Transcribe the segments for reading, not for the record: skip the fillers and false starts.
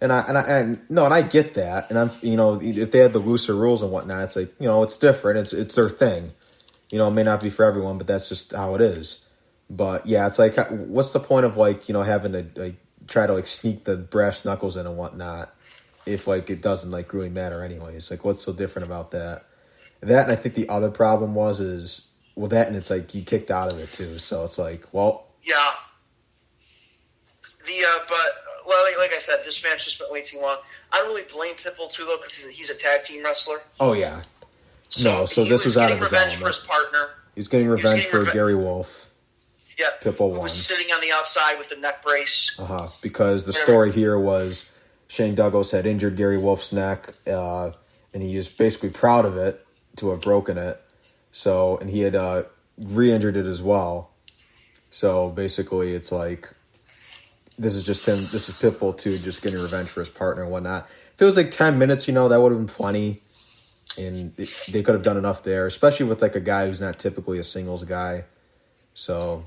I get that, and if they had the looser rules and whatnot, it's like it's different. It's their thing. It may not be for everyone, but that's just how it is. But yeah, it's like, what's the point of having to try to sneak the brass knuckles in and whatnot if it doesn't really matter anyways? What's so different about that? That, and I think the other problem is that, and it's you kicked out of it too. So it's yeah. But like I said, this match just went way too long. I don't really blame Pitbull too though, because he's a tag team wrestler. Oh yeah. So this was out of his revenge for his partner. He's getting revenge for Gary Wolf. Yeah. Pitbull won. Was sitting on the outside with the neck brace. Because the story here was Shane Douglas had injured Gary Wolf's neck, and he was basically proud of it to have broken it. So, and he had re-injured it as well. So basically, it's this is just him. This is Pitbull too, just getting revenge for his partner and whatnot. If it was 10 minutes, that would have been plenty. And they could have done enough there, especially with a guy who's not typically a singles guy. So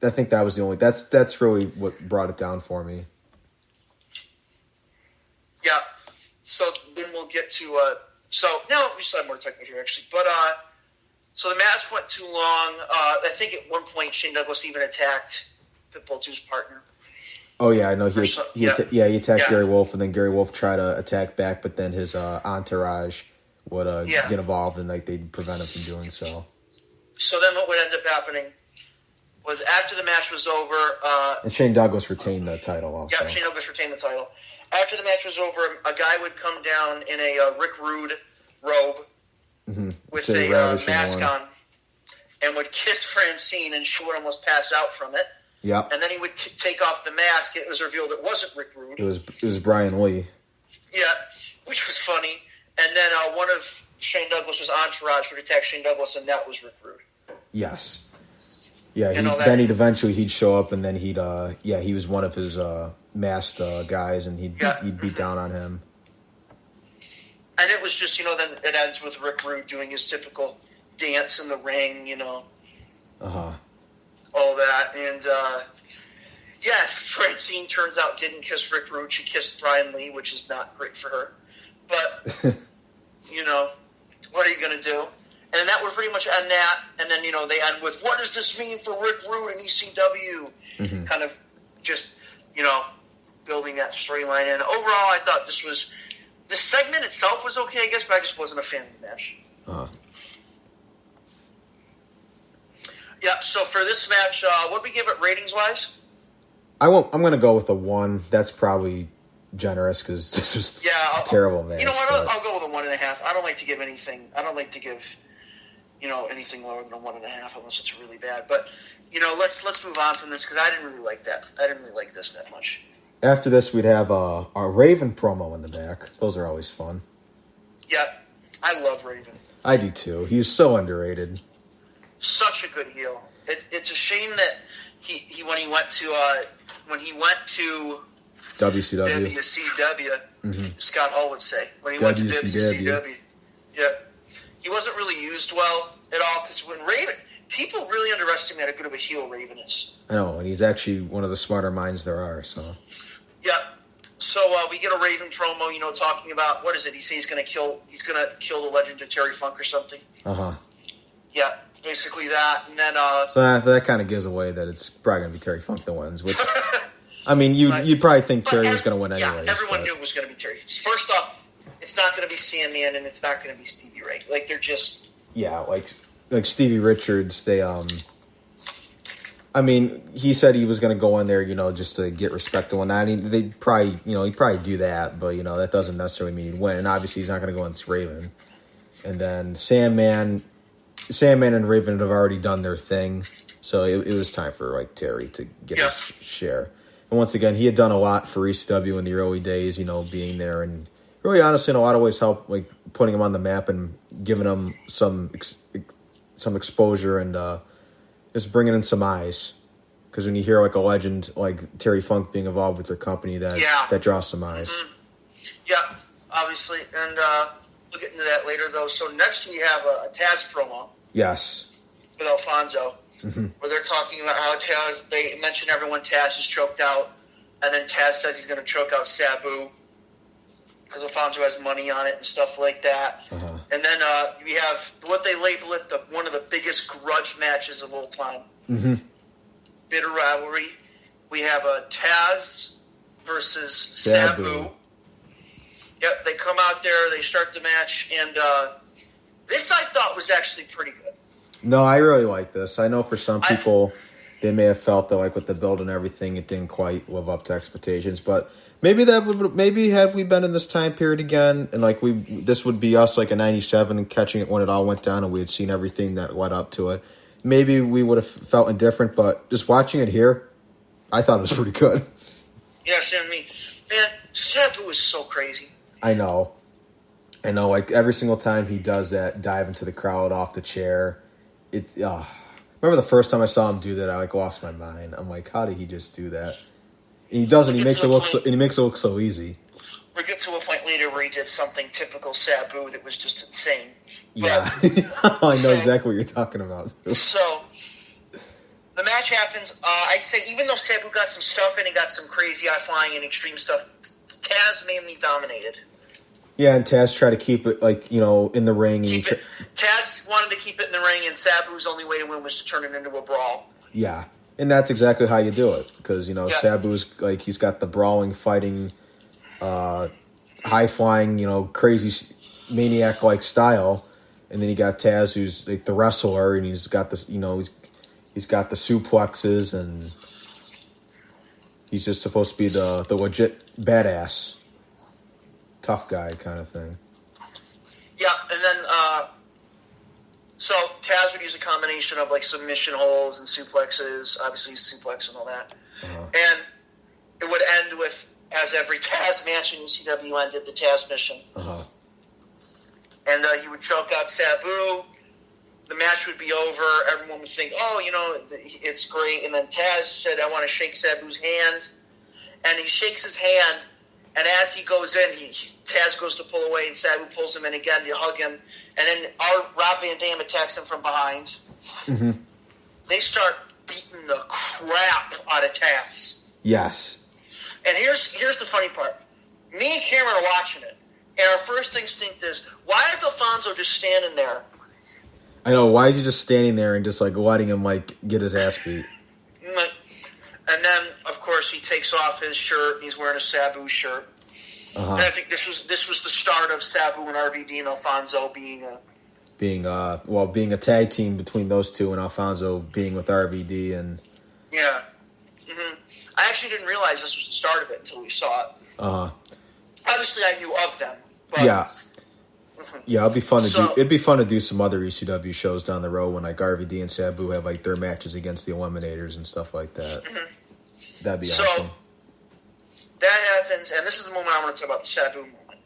I think that was the only. That's really what brought it down for me. Yeah. So then we'll get to. So now we still have more technical here actually, but so the match went too long. I think at one point Shane Douglas even attacked Pitbull 2's partner. Oh yeah, I know he attacked Gary Wolf, and then Gary Wolf tried to attack back, but then his entourage would get involved, and they'd prevent him from doing so. So then what would end up happening was after the match was over, and Shane Douglas retained the title also. Yeah, Shane Douglas retained the title. After the match was over, a guy would come down in a Rick Rude robe with a mask on, and would kiss Francine, and she would almost pass out from it. Yeah. And then he would take off the mask. It was revealed it wasn't Rick Rude. It was Brian Lee. Yeah, which was funny. And then one of Shane Douglas's entourage would attack Shane Douglas, and that was Rick Rude. Yes. Yeah. Then he'd show up, and then he was one of his masked guys, and he'd beat down on him. And it was just then it ends with Rick Rude doing his typical dance in the ring, all that, and Francine turns out didn't kiss Rick Rude. She kissed Brian Lee, which is not great for her. But what are you going to do? And that would pretty much end that. And then they end with, what does this mean for Rick Rude and ECW? Mm-hmm. Kind of just building that storyline. And overall, I thought the segment itself was okay, I guess, but I just wasn't a fan of the match. Yeah, so for this match, what did we give it ratings-wise? I'm going to go with a 1. That's probably generous because this was a terrible match. You know what? I'll go with a 1.5. I don't like to give anything. I don't like to give, anything lower than a 1.5 unless it's really bad. But let's move on from this because I didn't really like that. I didn't really like this that much. After this, we'd have our Raven promo in the back. Those are always fun. Yeah, I love Raven. I do too. He's so underrated. Such a good heel. It's a shame that he when he went to WCW, Scott Hall would say when he went to WCW, he wasn't really used well at all because when Raven, people really underestimate how good of a heel Raven is. I know, and he's actually one of the smarter minds there are. So we get a Raven promo, talking about what is it? He says he's gonna kill the legend of Terry Funk or something. Yeah. Basically that, and then so that kind of gives away that it's probably going to be Terry Funk that wins. Which, I mean, you'd probably think Terry was going to win anyway. Yeah, everyone knew it was going to be Terry. First off, it's not going to be Sandman, and it's not going to be Stevie Ray. They're just like Stevie Richards. They I mean, he said he was going to go in there, just to get respect and whatnot. They'd probably, he'd probably do that, but that doesn't necessarily mean he'd win. And obviously, he's not going to go against Raven. And then Sandman and Raven have already done their thing, so it was time for Terry to get his share. And once again, he had done a lot for ECW in the early days, being there, and really, honestly, in a lot of ways, helped putting him on the map and giving him some exposure and just bringing in some eyes. Because when you hear a legend like Terry Funk being involved with their company, that draws some eyes. Mm-hmm. Yeah, obviously, and. We'll get into that later, though. So next we have a Taz promo. Yes. With Alfonso, where they're talking about how Taz, they mention Taz is choked out And then Taz says he's going to choke out Sabu because Alfonso has money on it and stuff like that. Uh-huh. And then we have what they label it one of the biggest grudge matches of all time. Mm-hmm. Bitter rivalry. We have Taz versus Sabu. Yep, they come out there, they start the match, and this I thought was actually pretty good. No, I really like this. I know for some people, they may have felt that like with the build and everything, it didn't quite live up to expectations. But maybe had we been in this time period again, and like this would be us like a '97 and catching it when it all went down, and we had seen everything that led up to it. Maybe we would have felt indifferent, but just watching it here, I thought it was pretty good. Yeah, same me. Man, Sabu is so crazy. I know. Like every single time he does that, dive into the crowd off the chair. Remember the first time I saw him do that, I like lost my mind. I'm like, how did he just do that? And he does it. He makes it look so easy. We get to a point later where he did something typical Sabu that was just insane. Yeah, I know exactly what you're talking about. So the match happens. I'd say even though Sabu got some stuff in and got some crazy eye flying and extreme stuff, Taz mainly dominated. Yeah, and Taz tried to keep it in the ring. Taz wanted to keep it in the ring, and Sabu's only way to win was to turn it into a brawl. Yeah, and that's exactly how you do it because Sabu's like he's got the brawling, fighting, high flying, crazy maniac like style, and then you got Taz who's like the wrestler, and he's got this, he's got the suplexes, and he's just supposed to be the legit badass, tough guy kind of thing. Yeah, and then so Taz would use a combination of like submission holds and suplexes, obviously suplex and all that, and it would end with, as every Taz match in ECW ended, the Taz mission. And he would choke out Sabu. The match would be over. Everyone would think, it's great. And then Taz said, I want to shake Sabu's hand. And he shakes his hand. And as he goes in, Taz goes to pull away, and Sabu pulls him in again to hug him. And then Rob Van Dam attacks him from behind. Mm-hmm. They start beating the crap out of Taz. Yes. And here's the funny part. Me and Cameron are watching it. And our first instinct is, why is Alfonso just standing there? I know. Why is he just standing there and just like letting him like get his ass beat? And then, of course, he takes off his shirt and he's wearing a Sabu shirt. And I think this was the start of Sabu and RVD and Alfonso being a tag team between those two, and Alfonso being with RVD and yeah. Mm-hmm. I actually didn't realize this was the start of it until we saw it. Obviously, I knew of them. But, yeah. Yeah, it'd be fun to do. It'd be fun to do some other ECW shows down the road when like RVD and Sabu have like their matches against the Eliminators and stuff like that. Mm-hmm. That'd be awesome. That happens, and this is the moment I want to talk about, the Sabu moment.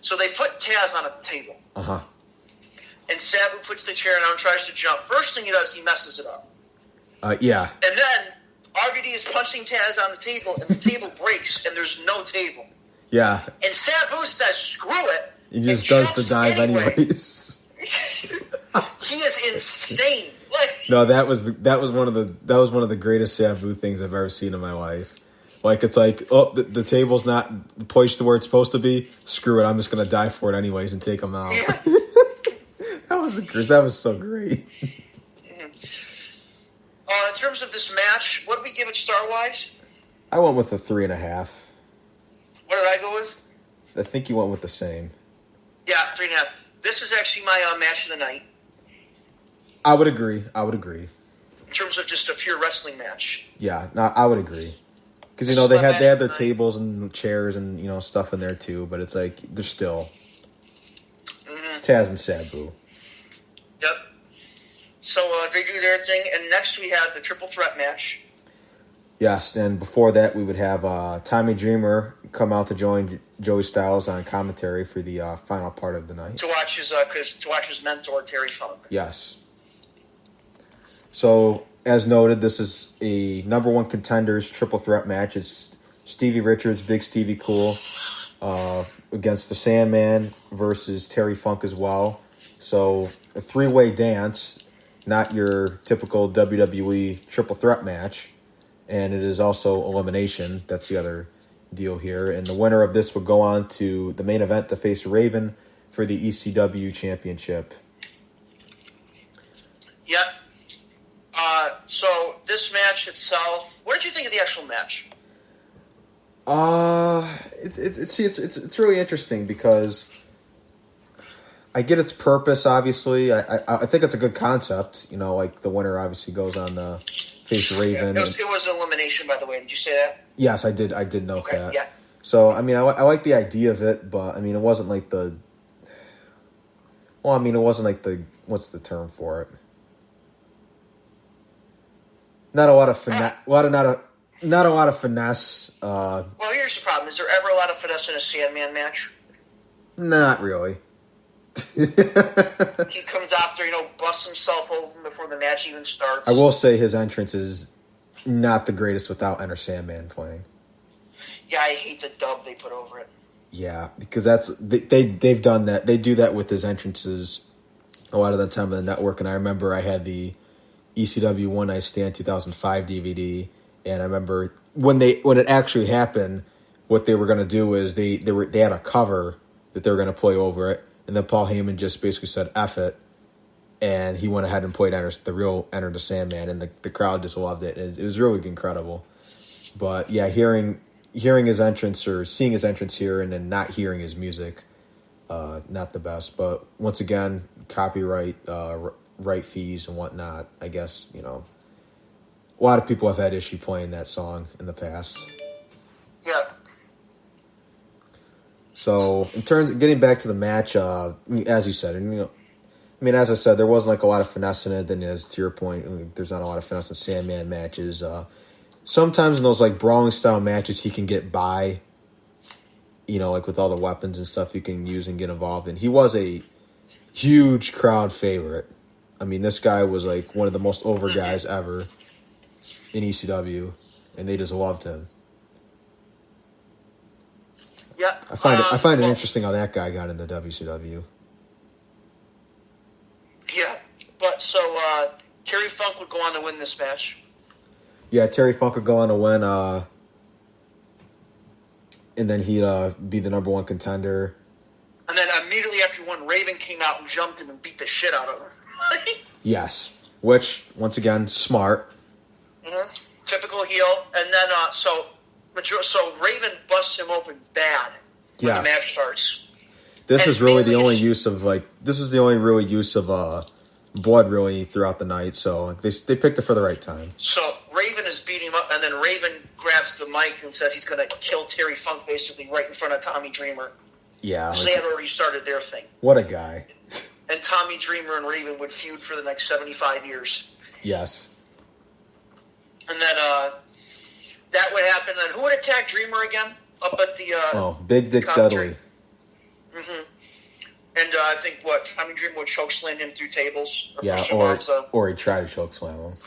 So they put Taz on a table. And Sabu puts the chair down and tries to jump. First thing he does, he messes it up. Yeah. And then RVD is punching Taz on the table, and the table breaks, and there's no table. Yeah. And Sabu says, screw it. He just does the dive anyways. He is insane. No, that was one of the greatest Sabu things I've ever seen in my life. Like it's like, the table's not poised to where it's supposed to be. Screw it, I'm just gonna dive for it anyways and take him out. Yeah. That was so great. In terms of this match, what did we give it star-wise? I went with a 3.5. What did I go with? I think you went with the same. Yeah, 3.5. This is actually my match of the night. I would agree. In terms of just a pure wrestling match. Yeah, no, I would agree. Because they had their tables and chairs and stuff in there too, but it's like they're still it's Taz and Sabu. Yep. So they do their thing, and next we have the triple threat match. Yes, and before that we would have Tommy Dreamer come out to join Joey Styles on commentary for the final part of the night. To watch his mentor Terry Funk. Yes. So, as noted, this is a number one contenders triple threat match. It's Stevie Richards, Big Stevie Cool, against the Sandman versus Terry Funk as well. So, a three-way dance, not your typical WWE triple threat match. and it is also elimination. That's the other deal here. And the winner of this would go on to the main event to face Raven for the ECW championship. Yep. So this match itself, what did you think of the actual match? It's really interesting because I get its purpose. Obviously, I think it's a good concept. You know, like the winner obviously goes on to face Raven. It was elimination, by the way. Did you say that? Yes, I did. I did note that. Yeah. So I mean, I like the idea of it, but I mean, it wasn't like the. Well, I mean, it wasn't like the what's the term for it? Not a lot of finesse. Not a lot of finesse. Well, here's the problem: is there ever a lot of finesse in a Sandman match? Not really. He comes after, busts himself open before the match even starts. I will say his entrance is not the greatest without Enter Sandman playing. Yeah, I hate the dub they put over it. Yeah, because they've done that. They do that with his entrances a lot of the time on the network. And I remember I had the ECW One Night Stand 2005 DVD, and I remember when it actually happened, what they were going to do is they had a cover that they were going to play over it, and then Paul Heyman just basically said "F it," and he went ahead and played the real Enter the Sandman, and the crowd just loved it. It was really incredible. But yeah, hearing his entrance or seeing his entrance here and then not hearing his music, not the best. But once again, copyright, right fees and whatnot. I guess a lot of people have had issue playing that song in the past. Yeah. So in terms of getting back to the match, as you said, and as I said, there wasn't like a lot of finesse in it. Then, as to your point, there's not a lot of finesse in Sandman matches. Sometimes in those like brawling style matches, he can get by. Like with all the weapons and stuff you can use and get involved in. He was a huge crowd favorite. I mean, this guy was like one of the most over guys ever in ECW, and they just loved him. Yeah, I find it interesting how that guy got into WCW. Yeah, but so Terry Funk would go on to win this match. Yeah, Terry Funk would go on to win, and then he'd be the number one contender. And then immediately after he won, Raven came out and jumped him and beat the shit out of him. Yes, which once again, smart. Mm-hmm. Typical heel, and then so Raven busts him open bad when the match starts. This is really the only use of real use of blood really throughout the night. So they picked it for the right time. So Raven is beating him up, and then Raven grabs the mic and says he's going to kill Terry Funk basically right in front of Tommy Dreamer. Yeah, because they had already started their thing. What a guy! And Tommy Dreamer and Raven would feud for the next 75 years. Yes. And then that would happen. And who would attack Dreamer again? Up at the Big Dick Dudley. Mm-hmm. And I think Tommy Dreamer would chokeslam him through tables. Or he'd try to chokeslam him.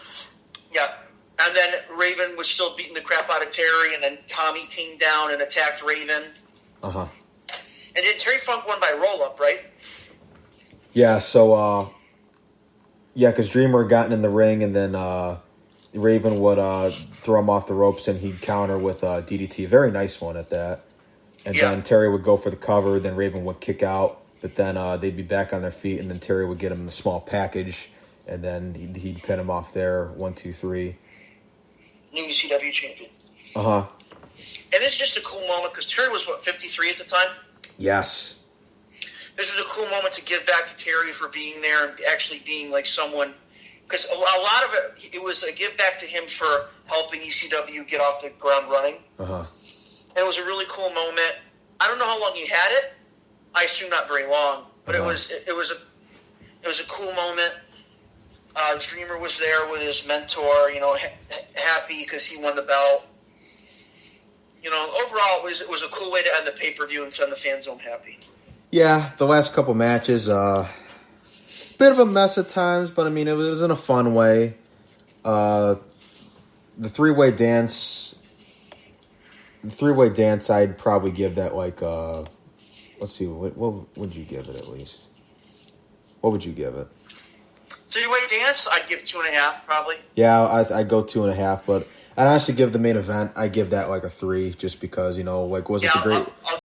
Yeah. And then Raven was still beating the crap out of Terry, and then Tommy pinged down and attacked Raven. Uh-huh. And then Terry Funk won by roll-up, right? Yeah, so, because Dreamer had gotten in the ring, and then Raven would throw him off the ropes, and he'd counter with DDT. Very nice one at that. And then Terry would go for the cover, then Raven would kick out, but then they'd be back on their feet, and then Terry would get him the small package, and then he'd pin him off there, 1, 2, 3. New ECW champion. Uh-huh. And this is just a cool moment, because Terry was, 53 at the time? Yes. This was a cool moment to give back to Terry for being there and actually being like someone, because a lot of it was a give back to him for helping ECW get off the ground running. Uh-huh. And it was a really cool moment. I don't know how long he had it. I assume not very long, but it was a cool moment. Dreamer was there with his mentor, happy because he won the belt. Overall, it was a cool way to end the pay-per-view and send the fans home happy. Yeah, the last couple matches, bit of a mess at times, but I mean, it was in a fun way. The three-way dance, I'd probably give that like, let's see, what would you give it at least? What would you give it? Three-way dance, I'd give 2.5 probably. Yeah, I'd go 2.5, but I'd honestly give the main event. I give that like a 3, just because like was Yeah, it the great?